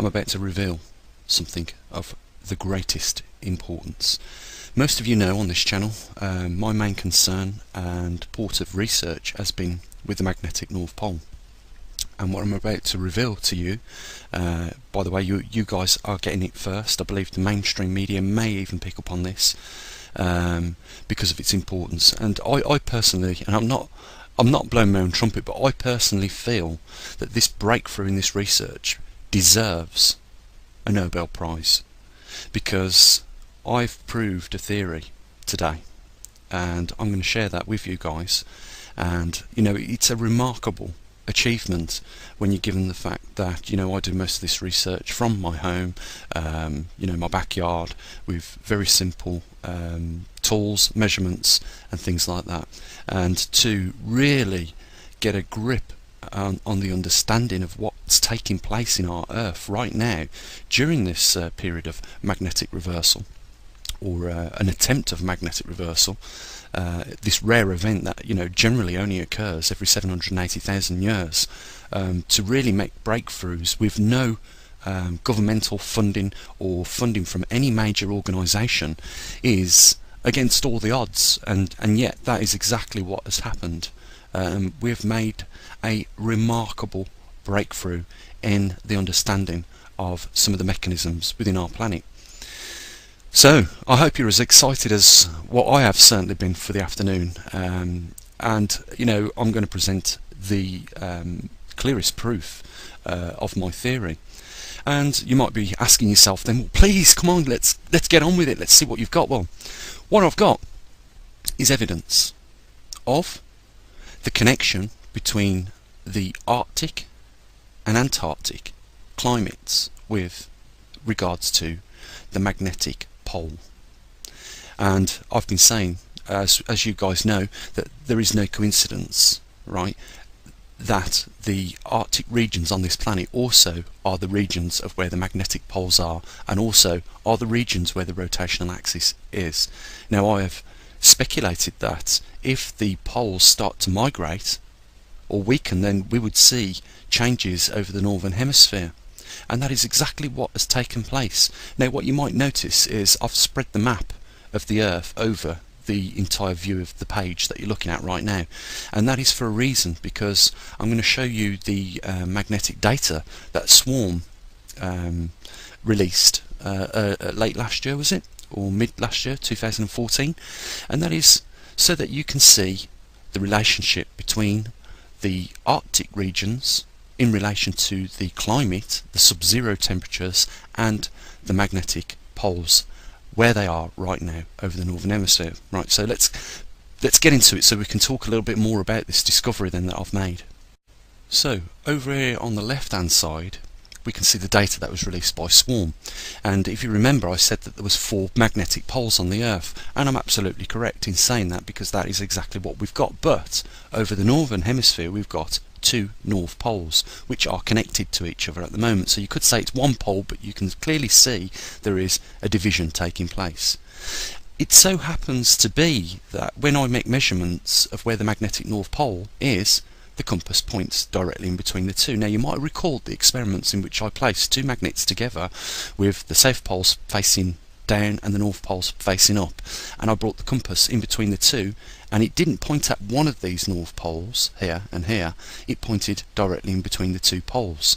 I'm about to reveal something of the greatest importance. Most of you know on this channel my main concern and port of research has been with the magnetic North Pole. And what I'm about to reveal to you, by the way, you guys are getting it first. I believe the mainstream media may even pick up on this because of its importance. And I personally, and I'm not blowing my own trumpet, but I personally feel that this breakthrough in this research deserves a Nobel Prize, because I've proved a theory today, and I'm going to share that with you guys. And you know, it's a remarkable achievement when you're given the fact that, you know, I do most of this research from my home, you know, my backyard, with very simple tools, measurements and things like that, and to really get a grip on the understanding of what's taking place in our Earth right now during this period of magnetic reversal, or an attempt of magnetic reversal, this rare event that, you know, generally only occurs every 780,000 years, to really make breakthroughs with no governmental funding or funding from any major organisation is against all the odds, and yet that is exactly what has happened. We've made a remarkable breakthrough in the understanding of some of the mechanisms within our planet. So I hope you're as excited as what I have certainly been for the afternoon, and you know, I'm going to present the clearest proof of my theory. And you might be asking yourself then, well, please come on, let's get on with it, let's see what you've got. Well, what I've got is evidence of the connection between the Arctic and Antarctic climates with regards to the magnetic pole. And I've been saying, as you guys know, that there is no coincidence, right, that the Arctic regions on this planet also are the regions of where the magnetic poles are, and also are the regions where the rotational axis is. Now, I have speculated that if the poles start to migrate or weaken, then we would see changes over the northern hemisphere. And that is exactly what has taken place. Now, what you might notice is I've spread the map of the Earth over the entire view of the page that you're looking at right now, and that is for a reason, because I'm going to show you the magnetic data that Swarm released late last year, was it, or mid last year, 2014, and that is so that you can see the relationship between the Arctic regions in relation to the climate, the sub-zero temperatures, and the magnetic poles, where they are right now over the northern hemisphere. Right, so let's get into it so we can talk a little bit more about this discovery then that I've made. So over here on the left hand side we can see the data that was released by Swarm, and if you remember, I said that there was 4 magnetic poles on the Earth, and I'm absolutely correct in saying that, because that is exactly what we've got. But over the northern hemisphere we've got 2 north poles which are connected to each other at the moment. So you could say it's one pole, but you can clearly see there is a division taking place. It so happens to be that when I make measurements of where the magnetic North Pole is, the compass points directly in between the two. Now, you might recall the experiments in which I placed 2 magnets together with the south poles facing down and the north poles facing up, and I brought the compass in between the two, and it didn't point at one of these north poles here and here, it pointed directly in between the 2 poles.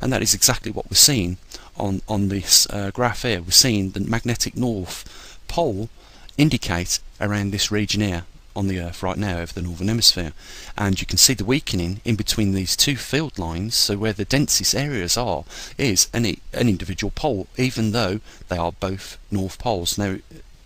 And that is exactly what we're seeing on this graph here. We're seeing the magnetic North Pole indicate around this region here on the Earth right now over the northern hemisphere, and you can see the weakening in between these 2 field lines. So where the densest areas are is an individual pole, even though they are both north poles. Now,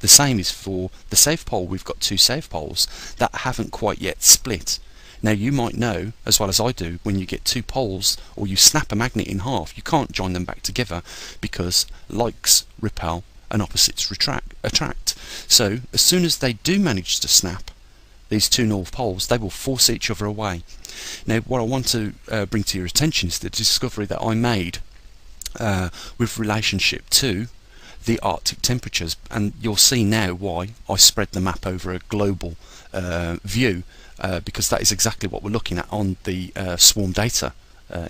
the same is for the south pole. We've got 2 south poles that haven't quite yet split. Now, you might know as well as I do, when you get 2 poles, or you snap a magnet in half, you can't join them back together, because likes repel and opposites attract. So as soon as they do manage to snap these 2 north poles, they will force each other away. Now, what I want to bring to your attention is the discovery that I made with relationship to the Arctic temperatures, and you'll see now why I spread the map over a global view, because that is exactly what we're looking at on the Swarm data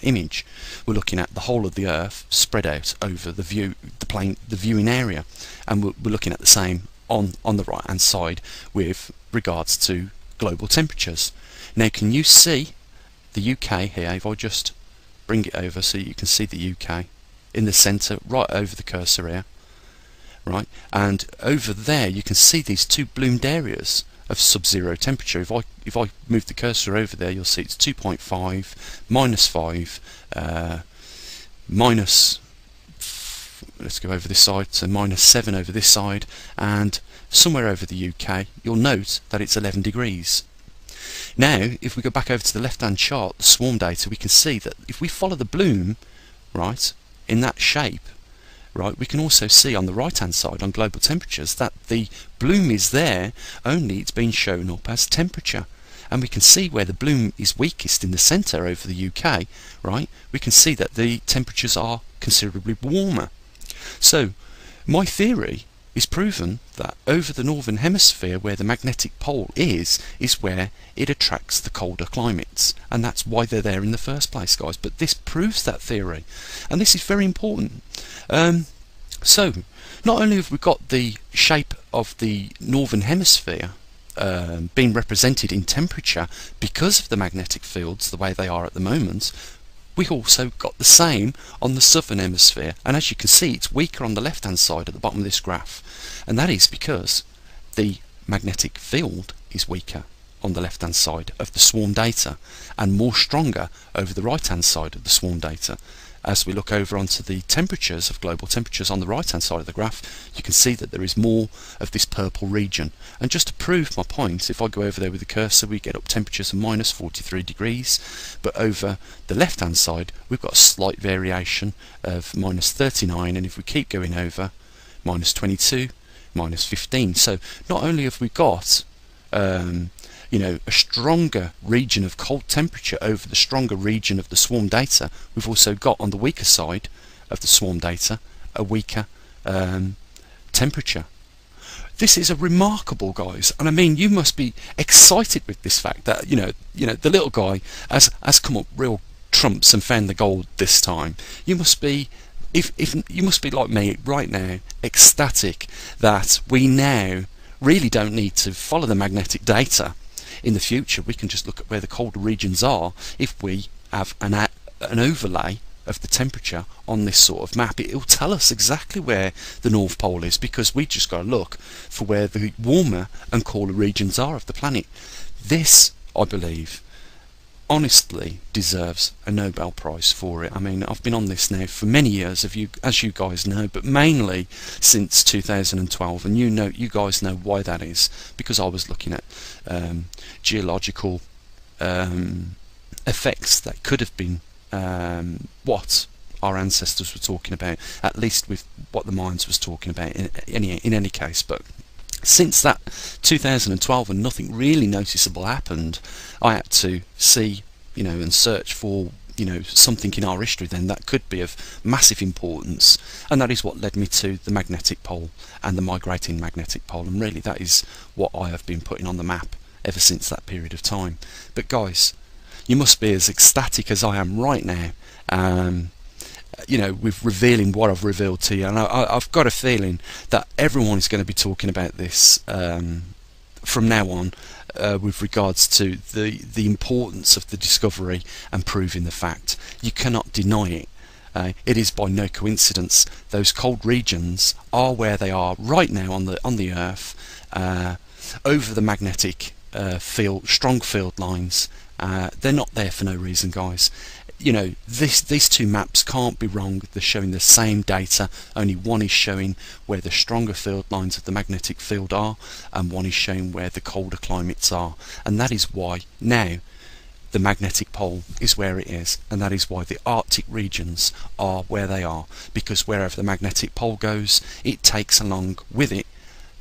image, we're looking at the whole of the Earth spread out over the viewing area, and we're looking at the same on the right hand side with regards to global temperatures. Now, can you see the UK here? If I just bring it over so you can see the UK in the centre, right over the cursor here, right, and over there you can see these two bloomed areas of sub-zero temperature. If I move the cursor over there, you'll see it's 2.5, -5, minus, let's go over this side, so -7 over this side, and somewhere over the UK you'll note that it's 11 degrees. Now, if we go back over to the left-hand chart, the swarm data, we can see that if we follow the bloom, right, in that shape, right, we can also see on the right-hand side on global temperatures that the bloom is there, only it's been shown up as temperature. And we can see where the bloom is weakest in the centre over the UK, right, we can see that the temperatures are considerably warmer. So, my theory is proven that over the northern hemisphere, where the magnetic pole is where it attracts the colder climates, and that's why they're there in the first place, guys. But this proves that theory, and this is very important. So not only have we got the shape of the northern hemisphere being represented in temperature because of the magnetic fields the way they are at the moment, we also got the same on the southern hemisphere, and as you can see, it's weaker on the left hand side at the bottom of this graph, and that is because the magnetic field is weaker on the left hand side of the swarm data and more stronger over the right hand side of the swarm data. As we look over onto the temperatures of global temperatures on the right hand side of the graph, you can see that there is more of this purple region. And just to prove my point, if I go over there with the cursor, we get up temperatures of -43 degrees, but over the left hand side we've got a slight variation of -39, and if we keep going over, -22, -15. So not only have we got you know, a stronger region of cold temperature over the stronger region of the swarm data, we've also got on the weaker side of the swarm data a weaker temperature. This is a remarkable, guys, and I mean, you must be excited with this fact that you know the little guy has come up real trumps and found the gold this time. You must be, if you must be like me right now, ecstatic that we now really don't need to follow the magnetic data. In the future, we can just look at where the colder regions are if we have an overlay of the temperature on this sort of map. It'll tell us exactly where the North Pole is, because we just got to look for where the warmer and cooler regions are of the planet. This, I believe, honestly deserves a Nobel Prize for it. I mean, I've been on this now for many years, as you guys know, but mainly since 2012, and you guys know why that is, because I was looking at geological effects that could have been what our ancestors were talking about, at least with what the Mayans was talking about in any case. But since that 2012 and nothing really noticeable happened, I had to see, you know, and search for, you know, something in our history then that could be of massive importance, and that is what led me to the magnetic pole and the migrating magnetic pole, and really that is what I have been putting on the map ever since that period of time. But guys, you must be as ecstatic as I am right now, you know, with revealing what I've revealed to you, and I've got a feeling that everyone is going to be talking about this from now on, with regards to the importance of the discovery and proving the fact. You cannot deny it. It is by no coincidence those cold regions are where they are right now on the Earth, over the magnetic field, strong field lines. They're not there for no reason, guys. You know, these two maps can't be wrong. They're showing the same data, only one is showing where the stronger field lines of the magnetic field are, and one is showing where the colder climates are. And that is why now the magnetic pole is where it is, and that is why the Arctic regions are where they are, because wherever the magnetic pole goes, it takes along with it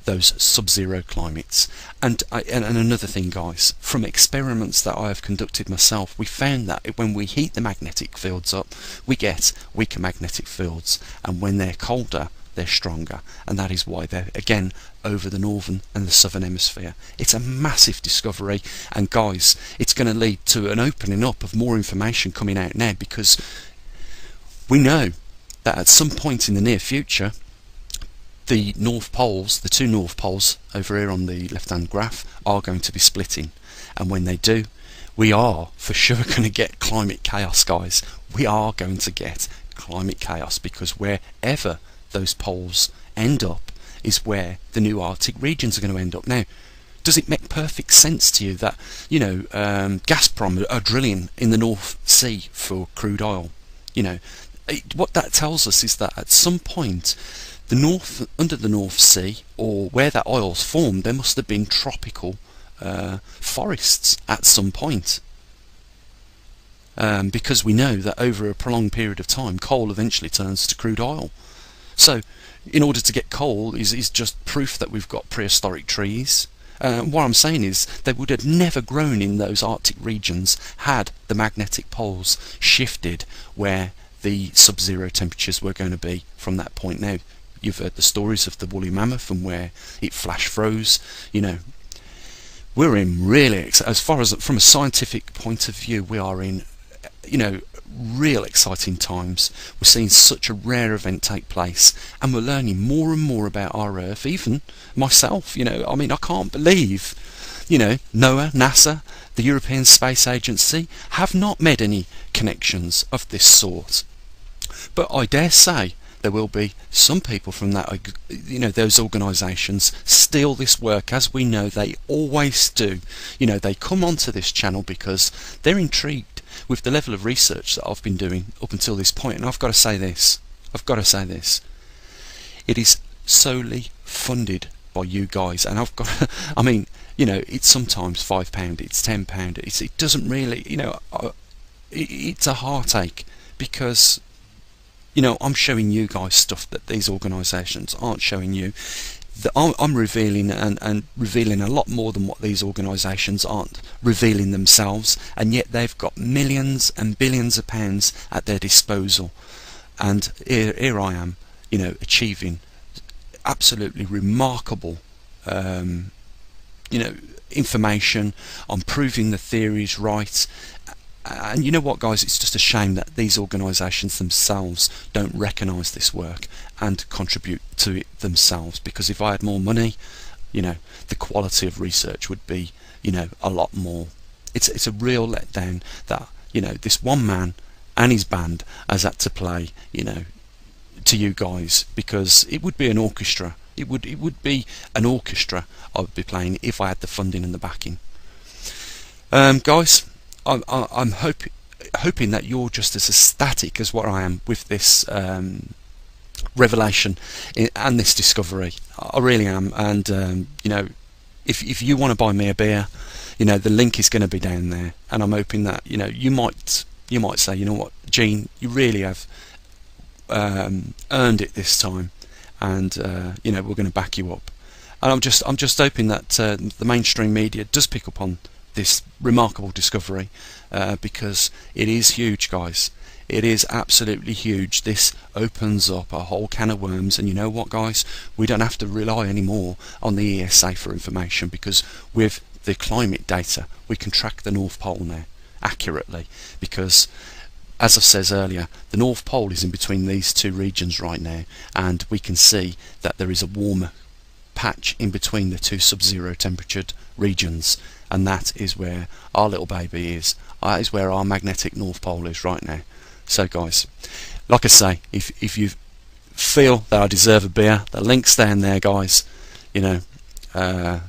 those sub-zero climates. And another thing, guys, from experiments that I have conducted myself, we found that when we heat the magnetic fields up, we get weaker magnetic fields, and when they're colder, they're stronger, and that is why they're again over the northern and the southern hemisphere. It's a massive discovery, and guys, it's going to lead to an opening up of more information coming out now, because we know that at some point in the near future the North Poles, the two North Poles over here on the left hand graph, are going to be splitting, and when they do, we are for sure going to get climate chaos, guys. We are going to get climate chaos, because wherever those poles end up is where the new Arctic regions are going to end up. Now, does it make perfect sense to you that, you know, Gazprom are drilling in the North Sea for crude oil? You know, what that tells us is that at some point, under the North Sea, or where that oil's formed, there must have been tropical forests at some point. Because we know that over a prolonged period of time, coal eventually turns to crude oil. So, in order to get coal is just proof that we've got prehistoric trees. What I'm saying is they would have never grown in those Arctic regions had the magnetic poles shifted where the sub-zero temperatures were going to be from that point. Now, you've heard the stories of the woolly mammoth and where it flash froze. You know, we're in really, as far as from a scientific point of view, we are in, you know, real exciting times. We're seeing such a rare event take place, and we're learning more and more about our Earth. Even myself, you know, I mean, I can't believe, you know, NOAA, NASA, the European Space Agency have not made any connections of this sort. But I dare say there will be some people from that, you know, those organisations steal this work, as we know they always do. You know, they come onto this channel because they're intrigued with the level of research that I've been doing up until this point. And I've got to say this, it is solely funded by you guys, and I've got I mean, you know, it's sometimes £5, it's £10, it doesn't really, you know, it's a heartache, because, you know, I'm showing you guys stuff that these organisations aren't showing you. I'm revealing and revealing a lot more than what these organisations aren't revealing themselves, and yet they've got millions and billions of pounds at their disposal. And here I am, you know, achieving absolutely remarkable, you know, information. I'm proving the theories right. And you know what, guys, it's just a shame that these organisations themselves don't recognise this work and contribute to it themselves, because if I had more money, you know, the quality of research would be, you know, a lot more. It's a real letdown that, you know, this one man and his band has had to play, you know, to you guys, because it would be an orchestra. It would be an orchestra I would be playing if I had the funding and the backing. Guys, I'm hoping that you're just as ecstatic as what I am with this revelation and this discovery. I really am. And you know, if you want to buy me a beer, you know, the link is going to be down there, and I'm hoping that, you know, you might say, you know what, Gene, you really have earned it this time, and you know, we're going to back you up. And I'm just hoping that the mainstream media does pick up on this remarkable discovery, because it is huge, guys. It is absolutely huge. This opens up a whole can of worms, and you know what, guys, we don't have to rely anymore on the ESA for information, because with the climate data we can track the North Pole now accurately, because, as I said earlier, the North Pole is in between these two regions right now, and we can see that there is a warmer patch in between the two sub-zero temperatured regions, and that is where our little baby is. That is where our magnetic North Pole is right now. So guys, like I say, if you feel that I deserve a beer, the link's down there, guys. You know,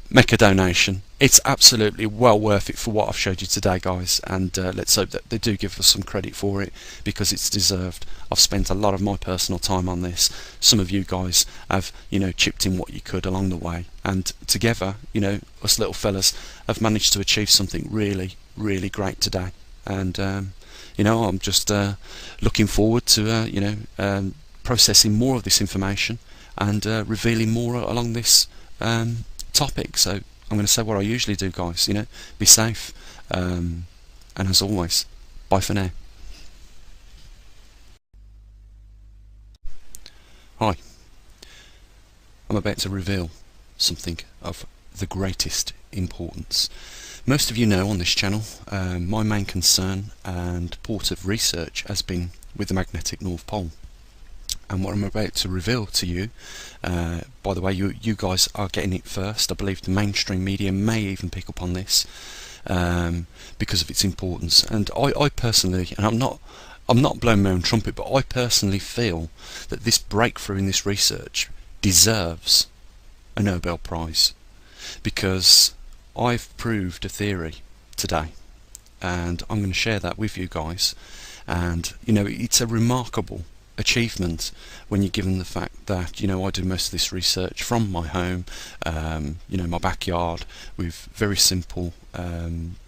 make a donation. It's absolutely well worth it for what I've showed you today, guys, and let's hope that they do give us some credit for it, because it's deserved. I've spent a lot of my personal time on this. Some of you guys have, you know, chipped in what you could along the way, and together, you know, us little fellas have managed to achieve something really, really great today. And you know, I'm just looking forward to you know, processing more of this information and revealing more along this topic. So I'm going to say what I usually do, guys. You know, be safe, and as always, bye for now. Hi, I'm about to reveal something of the greatest importance. Most of you know on this channel, my main concern and port of research has been with the magnetic North Pole. And what I'm about to reveal to you, by the way, you guys are getting it first. I believe the mainstream media may even pick up on this because of its importance. And I personally, and I'm not blowing my own trumpet, but I personally feel that this breakthrough in this research deserves a Nobel Prize, because I've proved a theory today, and I'm going to share that with you guys. And you know, it's a remarkable achievement when you're given the fact that, you know, I do most of this research from my home, you know, my backyard, with very simple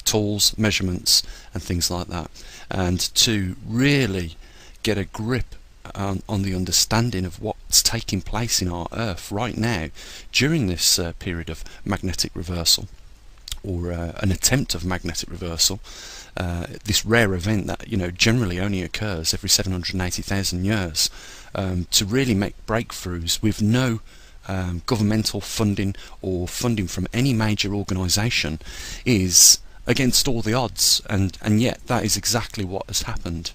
tools, measurements and things like that, and to really get a grip on the understanding of what's taking place in our Earth right now during this period of magnetic reversal, or an attempt of magnetic reversal, this rare event that, you know, generally only occurs every 780,000 years, to really make breakthroughs with no governmental funding or funding from any major organisation is against all the odds, and yet that is exactly what has happened.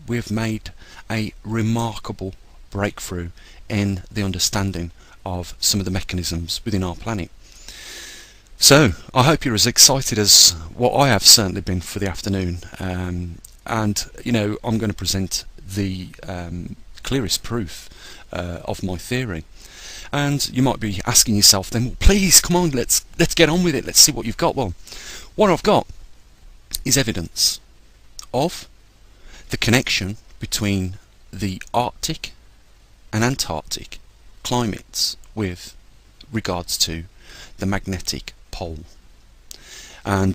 We've made a remarkable breakthrough in the understanding of some of the mechanisms within our planet. So I hope you're as excited as what I have certainly been for the afternoon, and you know, I'm going to present the clearest proof of my theory. And you might be asking yourself then, well, please come on, let's get on with it, let's see what you've got. Well, what I've got is evidence of the connection between the Arctic and Antarctic climates with regards to the magnetic pole. And